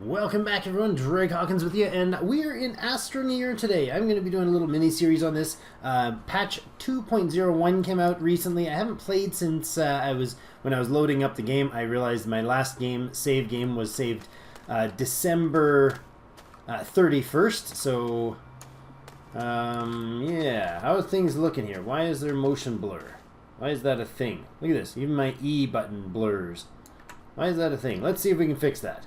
Welcome back everyone, Clan Hawkins with you, and we're in Astroneer today. I'm going to be doing a little mini-series on this. Patch 2.01 came out recently. I haven't played since when I was loading up the game. I realized my last save game was saved December 31st, so yeah. How are things looking here? Why is there motion blur? Why is that a thing? Look at this, even my E button blurs. Why is that a thing? Let's see if we can fix that.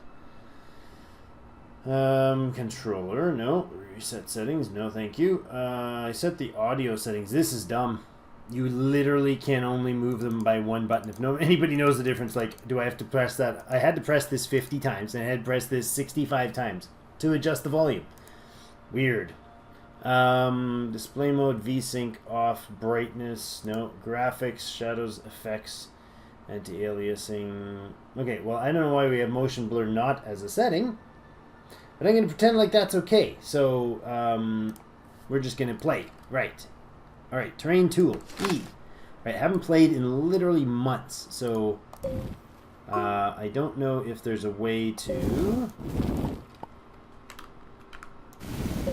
Controller, no. Reset settings, no thank you. I set the audio settings. This is dumb. You literally can only move them by one button. If anybody knows the difference, like, do I have to press that? I had to press this 50 times, and I had to press this 65 times to adjust the volume. Weird. Display mode, VSync off, brightness, no. Graphics, shadows, effects, anti-aliasing. Okay, well, I don't know why we have motion blur not as a setting. But I'm going to pretend like that's okay. So, we're just going to play. Right. Alright, terrain tool. E. Right, I haven't played in literally months. So, I don't know if there's a way to...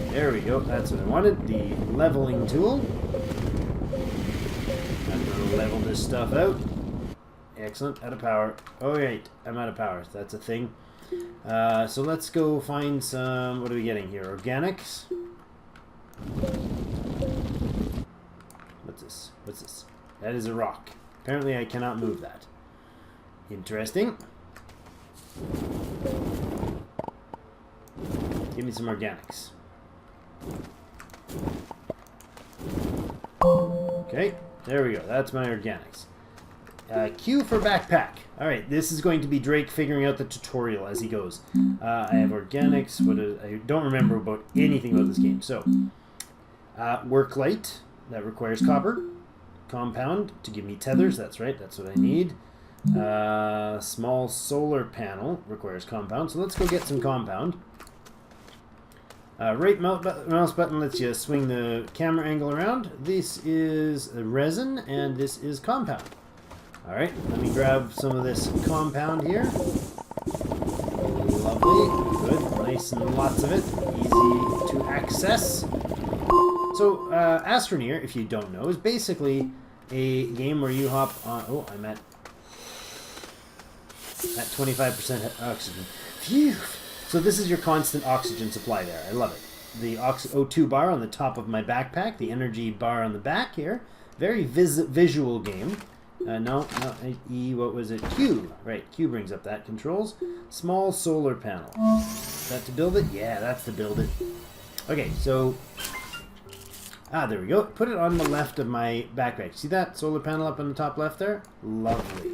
There we go. That's what I wanted. The leveling tool. I'm going to level this stuff out. Excellent. Out of power. Oh, right. I'm out of power. That's a thing. So let's go find some, what are we getting here? Organics? What's this? What's this? That is a rock. Apparently I cannot move that. Interesting. Give me some organics. Okay, there we go. That's my organics. Q for backpack. Alright, this is going to be Drake figuring out the tutorial as he goes. I have organics. I don't remember about anything about this game. So, work light. That requires copper. Compound to give me tethers. That's right. That's what I need. Small solar panel requires compound. So let's go get some compound. Right mouse button lets you swing the camera angle around. This is resin and this is compound. Alright, let me grab some of this compound here. Lovely, good, nice and lots of it, easy to access. So, Astroneer, if you don't know, is basically a game where you hop on... Oh, I'm at 25% oxygen. Phew! So this is your constant oxygen supply there. I love it. The O2 bar on the top of my backpack, the energy bar on the back here. Very visual game. No, E, what was it? Q. Right, Q brings up that. Controls. Small solar panel. Is that to build it? Yeah, that's to build it. Okay, so... there we go. Put it on the left of my backpack. See that solar panel up on the top left there? Lovely.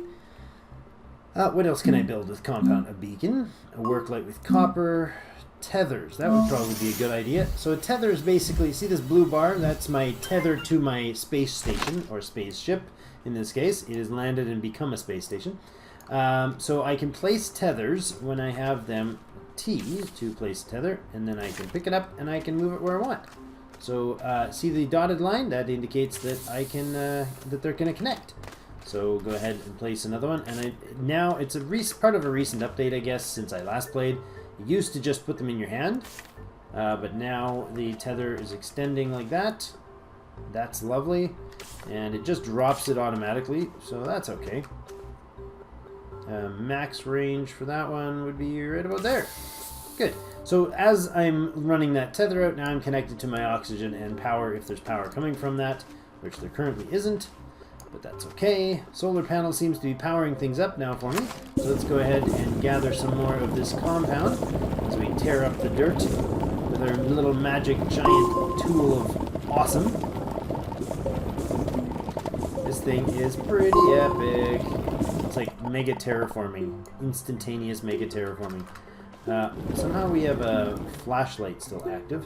What else can I build with compound? A beacon. A work light with copper. Tethers. That would probably be a good idea. So a tether is basically... See this blue bar? That's my tether to my space station, or spaceship. In this case, it has landed and become a space station. So I can place tethers when I have them T to place tether, and then I can pick it up and I can move it where I want. So see the dotted line? That indicates that I can that they're going to connect. So go ahead and place another one. And now it's a part of a recent update, I guess, since I last played. You used to just put them in your hand, but now the tether is extending like that. That's lovely. And it just drops it automatically, so that's okay. Max range for that one would be right about there. Good. So as I'm running that tether out, now I'm connected to my oxygen and power if there's power coming from that, which there currently isn't, but that's okay. Solar panel seems to be powering things up now for me. So let's go ahead and gather some more of this compound as we tear up the dirt with our little magic giant tool of awesome. This thing is pretty epic. It's like mega terraforming. Instantaneous mega terraforming. Somehow we have a flashlight still active.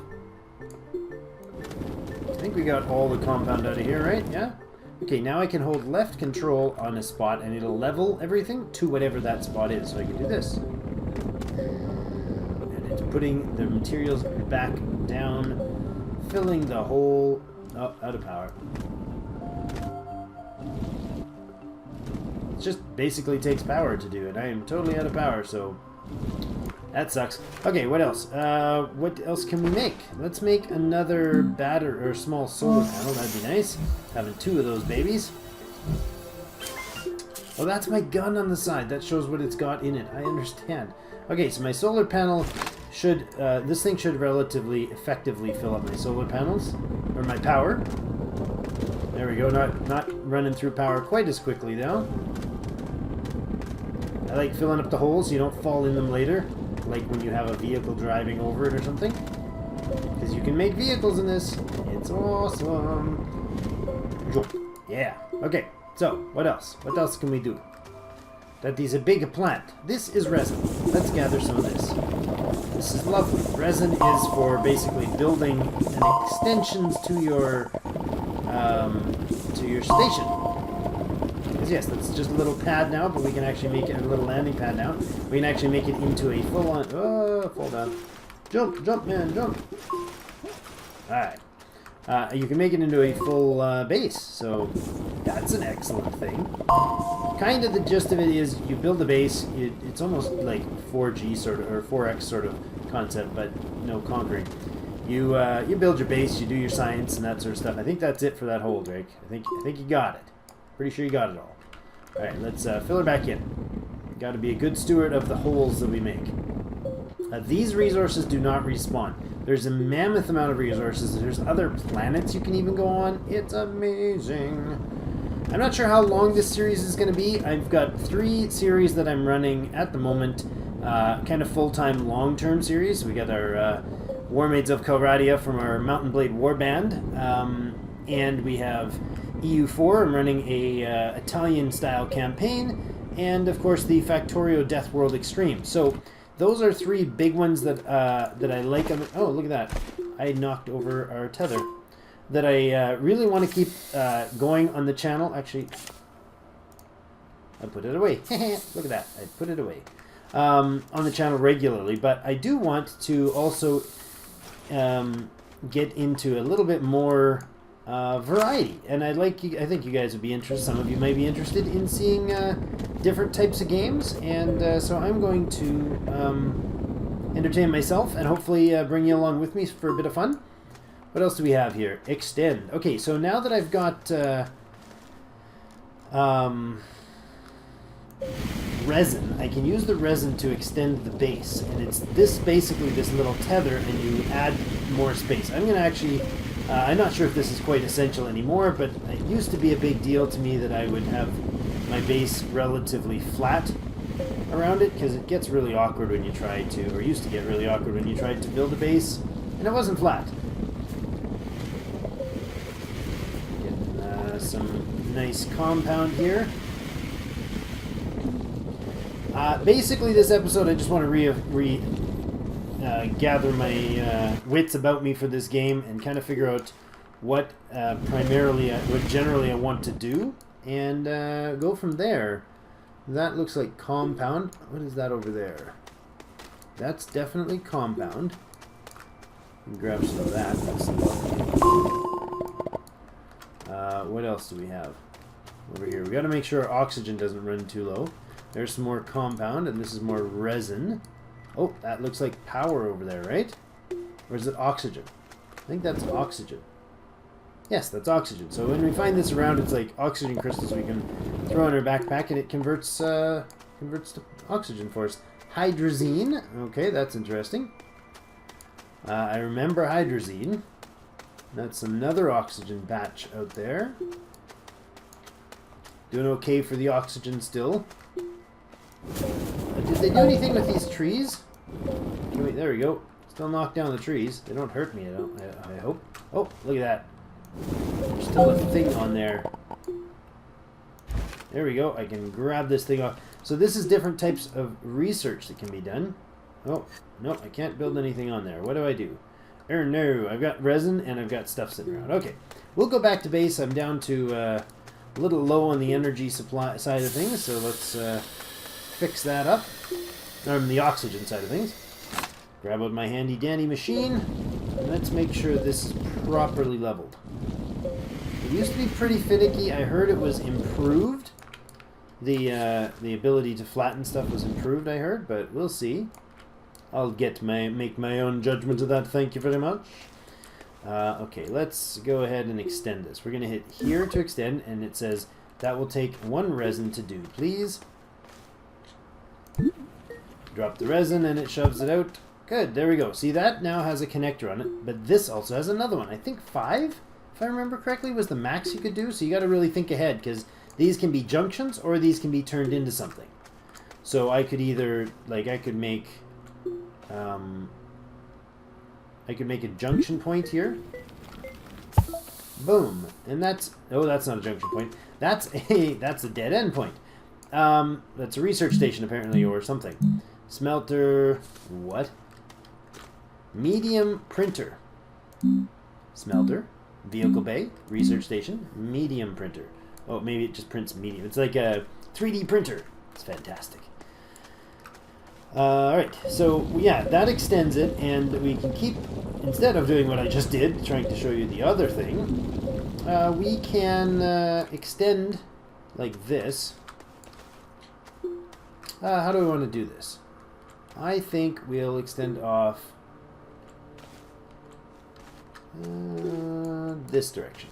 I think we got all the compound out of here, right? Yeah? Okay, now I can hold left control on a spot and it'll level everything to whatever that spot is. So I can do this. And it's putting the materials back down, filling the hole... Oh, out of power. It just basically takes power to do it. I am totally out of power, so That sucks. Okay, what else? What else can we make? Let's make another battery or small solar panel. That'd be nice. Having 2 of those babies. Oh, that's my gun on the side. That shows what it's got in it. I understand. Okay, so my solar panel should... this thing should relatively effectively fill up my solar panels. Or my power. There we go. Not running through power quite as quickly, though. I like filling up the holes so you don't fall in them later. Like when you have a vehicle driving over it or something. Because you can make vehicles in this. It's awesome. Yeah. Okay. So, what else? What else can we do? That is a big plant. This is resin. Let's gather some of this. This is lovely. Resin is for basically building extensions to your station. Because yes, that's just a little pad now, but we can actually make it a little landing pad now. We can actually make it into a full-on... Oh, fall down. Jump, jump, man, jump. Alright. You can make it into a full base, so that's an excellent thing. Kind of the gist of it is you build a base, it's almost like 4G sort of, or 4X sort of concept, but no conquering. You build your base, you do your science and that sort of stuff. I think that's it for that hole, Drake. I think you got it. Pretty sure you got it all. Alright, let's fill her back in. Got to be a good steward of the holes that we make. These resources do not respawn. There's a mammoth amount of resources. There's other planets you can even go on. It's amazing. I'm not sure how long this series is going to be. I've got 3 series that I'm running at the moment. Kind of full-time, long-term series. We got our War Maids of Calradia from our Mountain Blade Warband. And we have EU4. I'm running a Italian-style campaign. And, of course, the Factorio Death World Extreme. So... those are 3 big ones that I like. Oh, look at that. I knocked over our tether. That I really want to keep going on the channel. Actually, I put it away. Look at that. I put it away. On the channel regularly. But I do want to also get into a little bit more variety. And I think you guys would be interested. Some of you might be interested in seeing different types of games, and so I'm going to entertain myself and hopefully bring you along with me for a bit of fun. What else do we have here? Extend. Okay, so now that I've got resin, I can use the resin to extend the base, and it's basically this little tether, and you add more space. I'm going to actually... I'm not sure if this is quite essential anymore, but it used to be a big deal to me that I would have my base relatively flat around it, because it gets really awkward when you try to, or used to get really awkward when you tried to build a base, and it wasn't flat. Getting some nice compound here. Basically, this episode, I just want to gather my wits about me for this game and kind of figure out what what generally I want to do, and go from there. That looks like compound. What is that over there? That's definitely compound. Grab some of that. That's what else do we have over here? We got to make sure our oxygen doesn't run too low. There's some more compound, and this is more resin. Oh, that looks like power over there, right? Or is it oxygen? I think that's oxygen. Yes, that's oxygen. So when we find this around, it's like oxygen crystals we can throw in our backpack, and it converts to oxygen for us. Hydrazine. Okay, that's interesting. I remember hydrazine. That's another oxygen patch out there. Doing okay for the oxygen still. Did they do anything with these trees? Wait, there we go. Still knock down the trees. They don't hurt me, I hope. Oh, look at that. There's still a thing on there. There we go. I can grab this thing off. So this is different types of research that can be done. Oh, no, I can't build anything on there. What do I do? No, I've got resin and I've got stuff sitting around. Okay, we'll go back to base. I'm down to a little low on the energy supply side of things, so let's fix that up. On the oxygen side of things. Grab out my handy dandy machine, and let's make sure this is properly leveled. It used to be pretty finicky. I heard it was improved. The ability to flatten stuff was improved, I heard, but we'll see. I'll make my own judgment of that. Thank you very much. Okay, let's go ahead and extend this. We're going to hit here to extend, and it says that will take 1 resin to do, please. Drop the resin, and it shoves it out. Good, there we go. See, that now has a connector on it, but this also has another one. I think 5, if I remember correctly, was the max you could do. So you got to really think ahead, because these can be junctions, or these can be turned into something. So I could either, like, I could make a junction point here. Boom. And that's, oh, that's not a junction point. That's a dead end point. That's a research station apparently, or something. Smelter, what? Medium printer. Smelter, vehicle bay, research station, medium printer. Oh, maybe it just prints medium. It's like a 3D printer. It's fantastic. Alright, so yeah, that extends it, and we can keep, instead of doing what I just did, trying to show you the other thing, we can extend like this. How do we want to do this? I think we'll extend off this direction.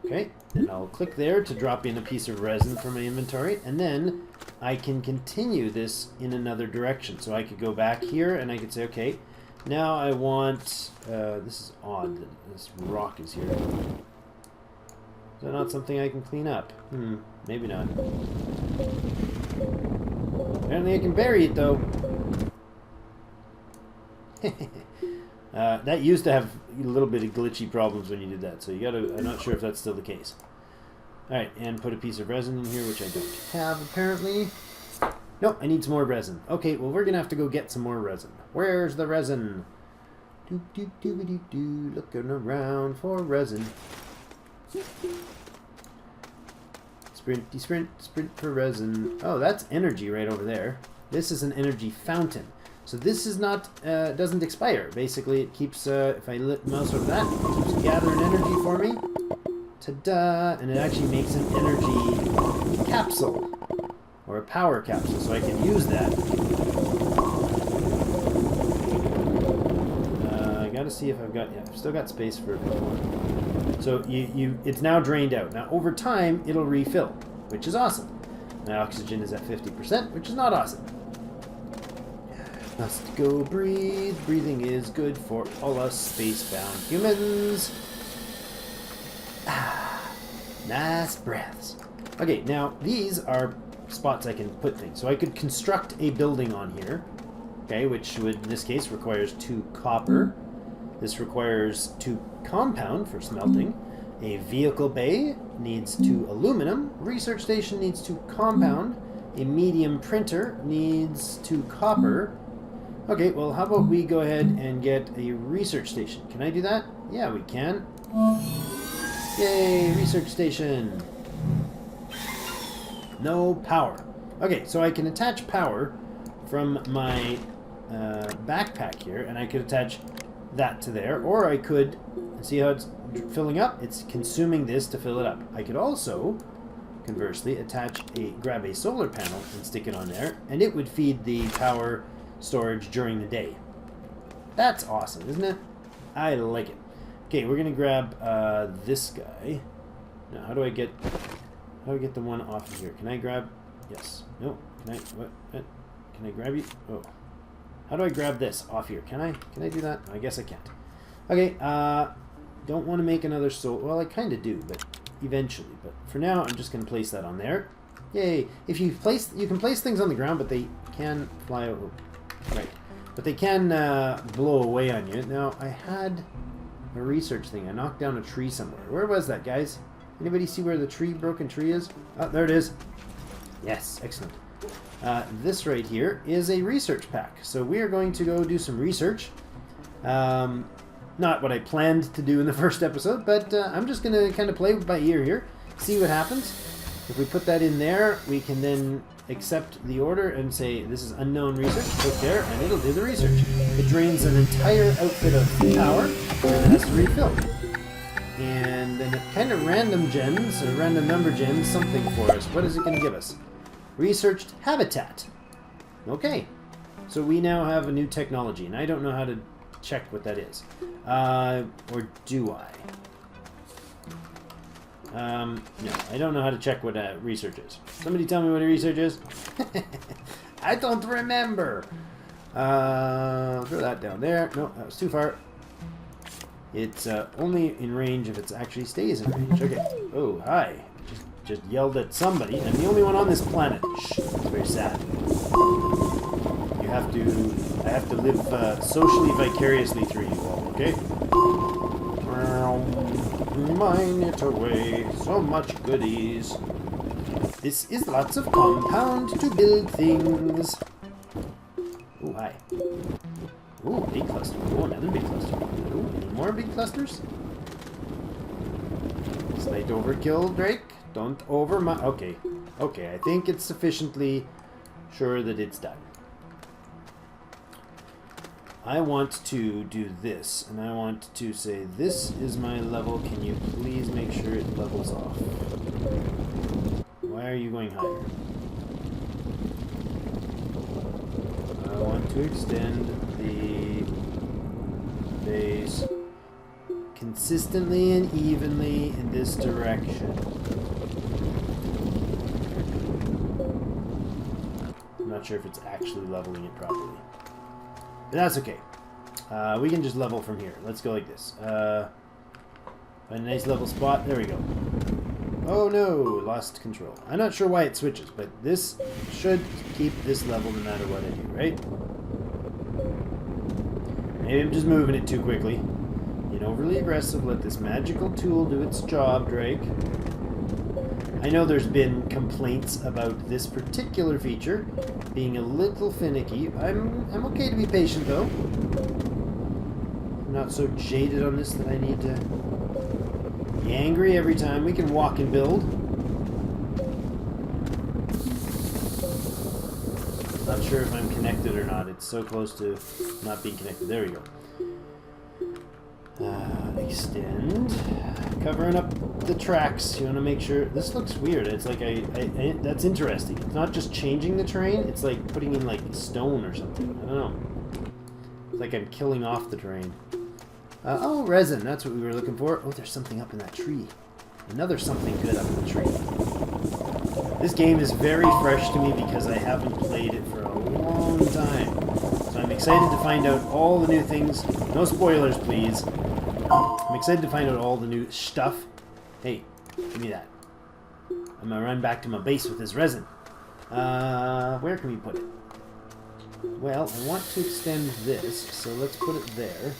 Okay, and I'll click there to drop in a piece of resin from my inventory, and then I can continue this in another direction. So I could go back here and I could say, okay, now I want, this is odd that this rock is here. Is that not something I can clean up? Maybe not. Apparently I can bury it though. That used to have a little bit of glitchy problems when you did that, so you gotta, I'm not sure if that's still the case. Alright, and put a piece of resin in here, which I don't have apparently. No, I need some more resin. Okay, well we're gonna have to go get some more resin. Where's the resin? Looking around for resin. Sprinty sprint, sprint for resin. Oh, that's energy right over there. This is an energy fountain. So this is not, doesn't expire. Basically, it keeps, if I mouse over that, it keeps gathering energy for me. Ta-da! And it actually makes an energy capsule. Or a power capsule, so I can use that. I gotta see if I've got, yeah, I've still got space for a bit more. So it's now drained out. Now, over time, it'll refill, which is awesome. My oxygen is at 50%, which is not awesome. Must go breathe. Breathing is good for all us space-bound humans. Nice breaths. Okay, now these are spots I can put things. So I could construct a building on here, okay, which would, in this case, requires 2 copper. This requires 2 compound for smelting. A vehicle bay needs 2 aluminum. Research station needs 2 compound. A medium printer needs 2 copper. Okay, well, how about we go ahead and get a research station? Can I do that? Yeah, we can. Yay, research station. No power. Okay, so I can attach power from my backpack here, and I could attach that to there, or I could, see how it's filling up? It's consuming this to fill it up. I could also, conversely, grab a solar panel and stick it on there, and it would feed the power storage during the day. That's awesome, isn't it? I like it. Okay, we're gonna grab this guy. Now, how do I get the one off of here? Can I grab? Yes. No. Can I? What? Can I grab you? Oh. How do I grab this off here? Can I? Can I do that? I guess I can't. Okay. Don't want to make another well, I kind of do, but eventually. But for now, I'm just gonna place that on there. Yay! If you can place things on the ground, but they can fly over. Right. But they can blow away on you. Now, I had a research thing. I knocked down a tree somewhere. Where was that, guys? Anybody see where the broken tree is? Oh, there it is. Yes, excellent. This right here is a research pack. So we are going to go do some research. Not what I planned to do in the first episode, but I'm just going to kind of play by ear here, see what happens. If we put that in there, we can then accept the order and say this is unknown research, click there, and it'll do the research. It drains an entire outfit of power, and it has to refill. And then it kind of random gens, or random number gens, something for us. What is it going to give us? Researched habitat. Okay, So we now have a new technology, and I don't know how to check what that is. Or do I? No, I don't know how to check what research is. Somebody tell me what a research is. I don't remember. Throw that down there. No, that was too far. It's only in range if it actually stays in range. Okay. Oh, hi. Just yelled at somebody. I'm the only one on this planet. Shh. It's very sad. I have to live socially vicariously through you all, okay? Mine it away. So much goodies. This is lots of compound to build things. Oh, hi. Oh, big cluster. Oh, another big cluster. Oh, any more big clusters? Slight overkill, Drake. Don't over my... Okay. Okay, I think it's sufficiently sure that it's done. I want to do this, and I want to say, this is my level. Can you please make sure it levels off? Why are you going higher? I want to extend the base consistently and evenly in this direction. I'm not sure if it's actually leveling it properly. But that's okay. We can just level from here. Let's go like this. Find a nice level spot. There we go. Oh no, lost control. I'm not sure why it switches, but this should keep this level no matter what I do, right? Maybe I'm just moving it too quickly. Being overly aggressive. Let this magical tool do its job, Drake. I know there's been complaints about this particular feature being a little finicky. I'm okay to be patient though. I'm not so jaded on this that I need to be angry every time. We can walk and build. Not sure if I'm connected or not. It's so close to not being connected. There we go. Extend. Covering up the tracks. You want to make sure... This looks weird. It's like that's interesting. It's not just changing the terrain. It's like putting in like stone or something. I don't know. It's like I'm killing off the terrain. Oh, resin. That's what we were looking for. Oh, there's something up in that tree. Another something good up in the tree. This game is very fresh to me because I haven't played it for a long time. So I'm excited to find out all the new things. No spoilers, please. I'm excited to find out all the new stuff. Hey, give me that. I'm gonna run back to my base with this resin. Where can we put it? Well, I want to extend this, so let's put it there.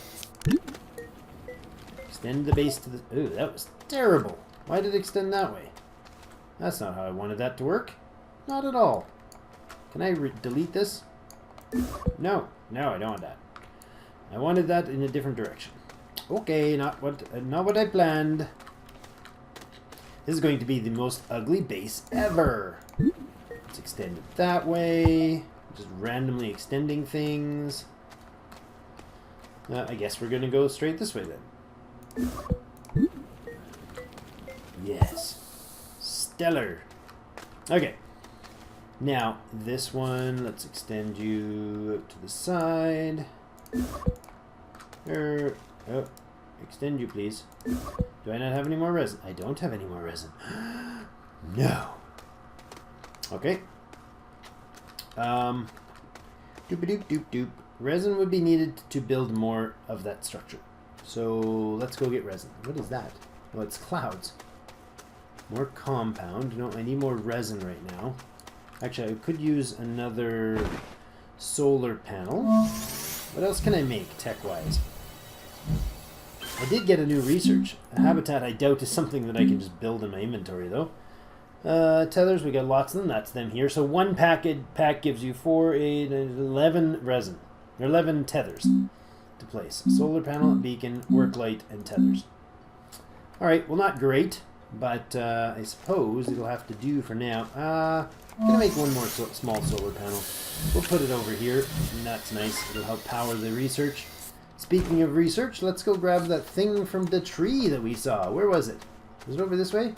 Extend the base to the... Ooh, that was terrible. Why did it extend that way? That's not how I wanted that to work. Not at all. Can I delete this? No. No, I don't want that. I wanted that in a different direction. Okay, not what I planned. This is going to be the most ugly base ever. Let's extend it that way. Just randomly extending things. I guess we're going to go straight this way then. Yes. Stellar. Okay. Now, this one, let's extend you to the side. Oh, extend you, please. Do I not have any more resin? I don't have any more resin. No. Okay. Doop-a-doop-doop-doop. Resin would be needed to build more of that structure. So, let's go get resin. What is that? Oh, it's clouds. More compound. No, I need more resin right now. Actually, I could use another solar panel. What else can I make, tech-wise? I did get a new research. A habitat I doubt is something that I can just build in my inventory, though. Tethers, we got lots of them. That's them here. So one pack gives you 4, 8, 11 resin. 11 tethers to place. Solar panel, beacon, work light, and tethers. Alright, well not great, but I suppose it'll have to do for now. I'm going to make one more small solar panel. We'll put it over here, and that's nice. It'll help power the research. Speaking of research, let's go grab that thing from the tree that we saw. Where was it? Was it over this way?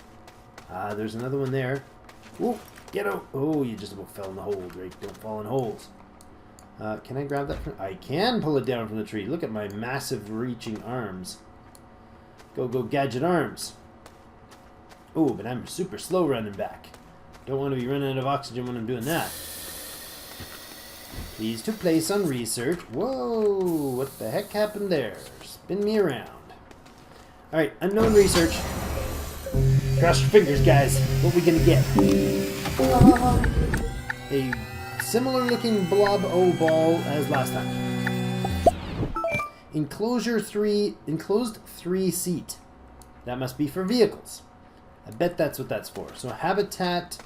Ah, there's another one there. Whoa, get out. Oh, you just about fell in the hole, Drake. Don't fall in holes. Can I grab that? I can pull it down from the tree. Look at my massive reaching arms. Go, go, gadget arms. Oh, but I'm super slow running back. Don't want to be running out of oxygen when I'm doing that. Please to place on research. Whoa, what the heck happened there? Spin me around. Alright, unknown research. Cross your fingers, guys. What we gonna get? A similar looking blob O ball as last time. Enclosed 3 seat. That must be for vehicles. I bet that's what that's for. So habitat,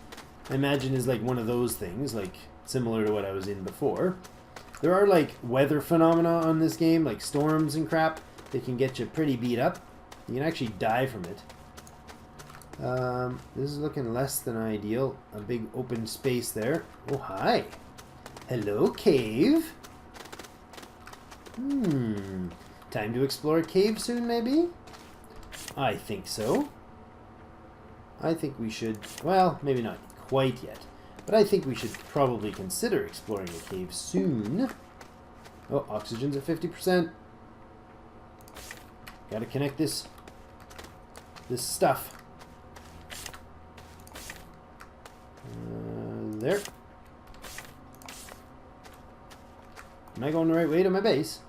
I imagine, is like one of those things, like similar to what I was in before. There are like weather phenomena on this game, like storms and crap. They can get you pretty beat up. You can actually die from it. This is looking less than ideal. A big open space there. Oh, hi. Hello, cave. Time to explore a cave soon, maybe? I think so. I think we should, well, maybe not quite yet, but I think we should probably consider exploring a cave soon. Oh, oxygen's at 50%. Gotta connect this stuff. There. Am I going the right way to my base?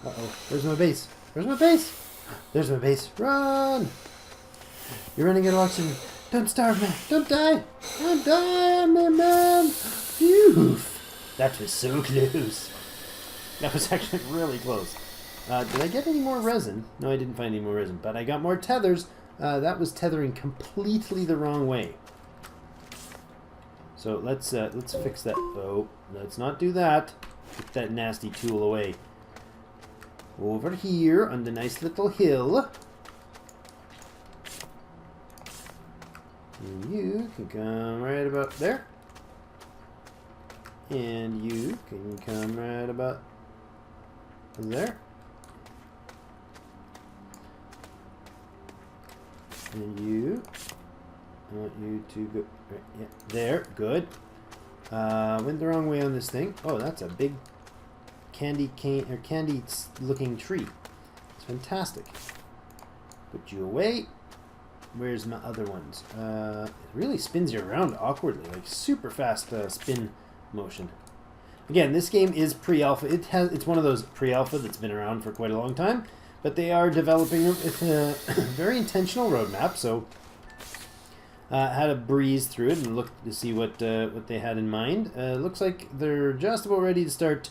Uh-oh. Where's my base? Where's my base? There's my base. Run! You're running out of oxygen. Don't starve, man. Don't die. Don't die, man. Phew. That was so close. That was actually really close. Did I get any more resin? No, I didn't find any more resin, but I got more tethers. That was tethering completely the wrong way. So let's fix that. Oh, let's not do that. Get that nasty tool away. Over here on the nice little hill. And you can come right about there. And you can come right about there. And you, I want you to go right, yeah, there, good. Went the wrong way on this thing. Oh, that's a big candy cane or candy looking tree. It's fantastic. Put you away. Where's my other ones? It really spins you around awkwardly, like super fast spin motion. Again, this game is pre-alpha. It's one of those pre-alpha that's been around for quite a long time. But they are developing with a very intentional roadmap, so had to breeze through it and look to see what they had in mind. Looks like they're just about ready to start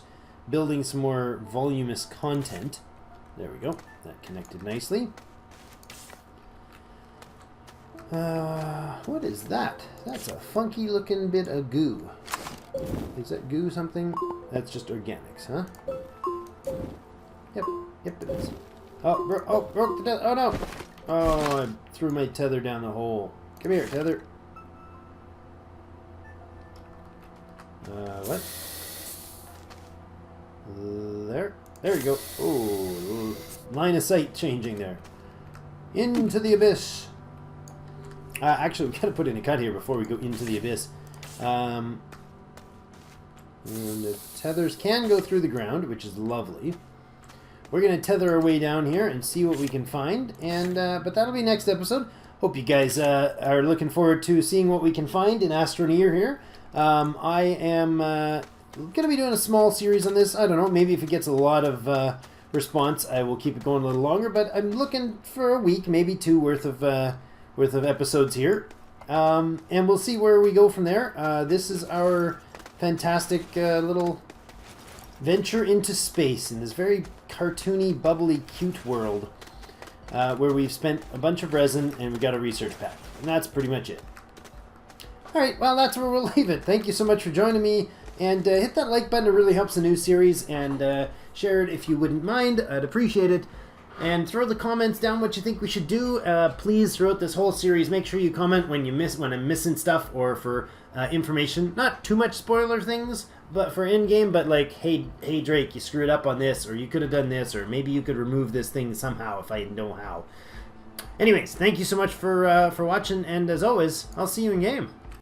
building some more voluminous content. There we go. That connected nicely. What is that? That's a funky looking bit of goo. Is that goo something? That's just organics, huh? Yep, it is. Oh, broke the tether. Oh, no. Oh, I threw my tether down the hole. Come here, tether. What? There we go. Oh, line of sight changing there. Into the abyss. Actually, we gotta put in a cut here before we go into the abyss. And the tethers can go through the ground, which is lovely. We're going to tether our way down here and see what we can find. And but that'll be next episode. Hope you guys are looking forward to seeing what we can find in Astroneer here. I am going to be doing a small series on this. I don't know, maybe if it gets a lot of response, I will keep it going a little longer. But I'm looking for a week, maybe two worth of episodes here. And we'll see where we go from there. This is our fantastic little venture into space in this very cartoony, bubbly, cute world where we've spent a bunch of resin and we got a research pack. And that's pretty much it. Alright, well, that's where we'll leave it. Thank you so much for joining me. And hit that like button. It really helps the new series. And share it if you wouldn't mind. I'd appreciate it. And throw the comments down what you think we should do. Please, throughout this whole series, make sure you comment when I'm missing stuff or for information. Not too much spoiler things, but for in-game. But like, hey Drake, you screwed up on this, or you could have done this, or maybe you could remove this thing somehow if I know how. Anyways, thank you so much for watching, and as always, I'll see you in game.